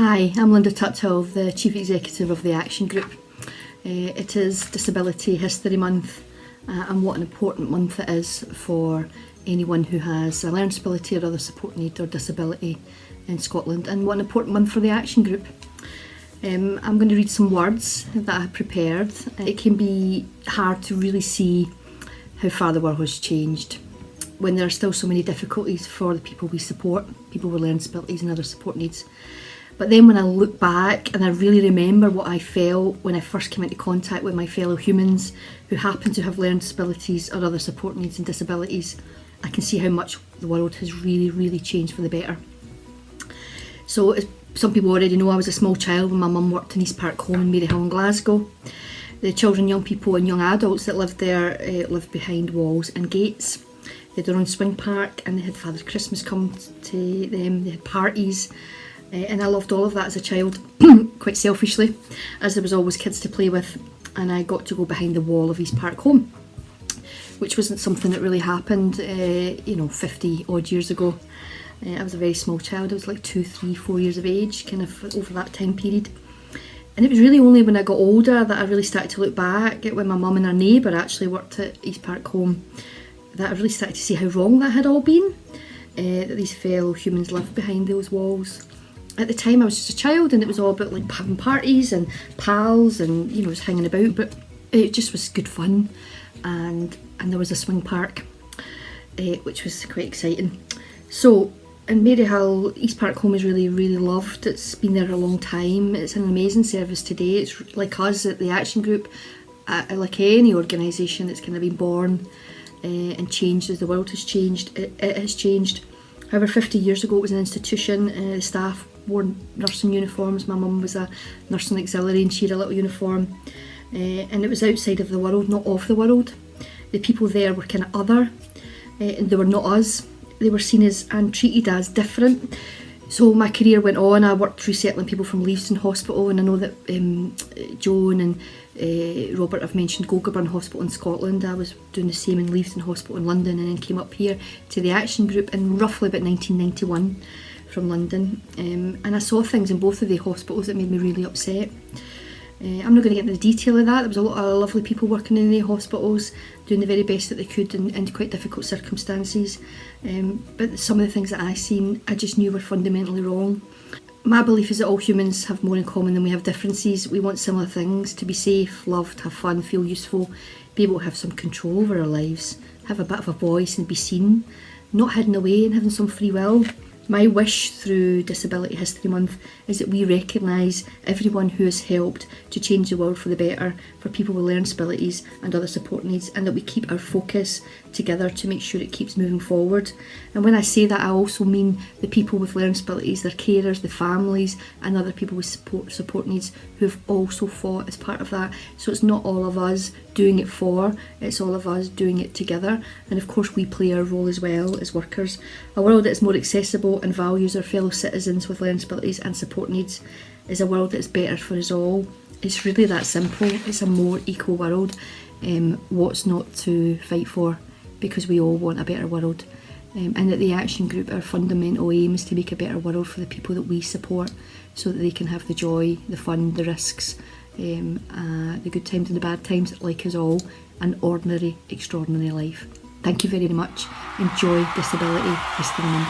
Hi, I'm Linda Tuthill, the Chief Executive of the Action Group. It is Disability History Month, and what an important month it is for anyone who has a learning disability or other support need or disability in Scotland, and what an important month for the Action Group. I'm going to read some words that I prepared. It can be hard to really see how far the world has changed when there are still so many difficulties for the people we support, people with learning disabilities and other support needs. But then when I look back and I really remember what I felt when I first came into contact with my fellow humans who happen to have learning disabilities or other support needs and disabilities, I can see how much the world has really changed for the better. So as some people already know, I was a small child when my mum worked in East Park Home in Maryhill in Glasgow. The children, young people and young adults that lived there lived behind walls and gates. They had their own swing park and they had Father Christmas come to them, they had parties. And I loved all of that as a child, quite selfishly, as there was always kids to play with, and I got to go behind the wall of East Park Home, which wasn't something that really happened, 50 odd years ago. I was a very small child. I was like 2, 3, 4 years of age, kind of over that time period. And it was really only when I got older that I really started to look back at when my mum and her neighbour actually worked at East Park Home, that I really started to see how wrong that had all been, that these fellow humans lived behind those walls. At the time I was just a child and it was all about like having parties and pals and just hanging about, but it just was good fun, and there was a swing park which was quite exciting. So in Maryhill, East Park Home is really loved. It's been there a long time. It's an amazing service today. It's like us at the Action Group, like any organisation that's kind of been born and changed as the world has changed. It has changed. However, 50 years ago it was an institution. The staff wore nursing uniforms. My mum was a nursing auxiliary and she had a little uniform, and it was outside of the world, not of the world. The people there were kind of other, and they were not us. They were seen as and treated as different. So my career went on. I worked resettling people from Leavesden Hospital, and I know that Joan and Robert have mentioned Goulburn Hospital in Scotland. I was doing the same in Leavesden Hospital in London, and then came up here to the Action Group in roughly about 1991 from London, and I saw things in both of the hospitals that made me really upset. I'm not going to get into the detail of that. There was a lot of lovely people working in the hospitals, doing the very best that they could in quite difficult circumstances, but some of the things that I seen, I just knew were fundamentally wrong. My belief is that all humans have more in common than we have differences. We want similar things: to be safe, loved, have fun, feel useful, be able to have some control over our lives, have a bit of a voice and be seen, not hidden away and having some free will. My wish through Disability History Month is that we recognise everyone who has helped to change the world for the better for people with learning disabilities and other support needs, and that we keep our focus together to make sure it keeps moving forward. And when I say that, I also mean the people with learning disabilities, their carers, the families and other people with support needs who have also fought as part of that. So it's not all of us doing it for, it's all of us doing it together, and of course we play our role as well as workers. A world that is more accessible and values our fellow citizens with learning disabilities and support needs is a world that's better for us all. It's really that simple. It's a more equal world. What's not to fight for, because we all want a better world, and at the Action Group our fundamental aim is to make a better world for the people that we support, so that they can have the joy, the fun, the risks, the good times and the bad times, like us all, an ordinary, extraordinary life. Thank you very much. Enjoy Disability History Month.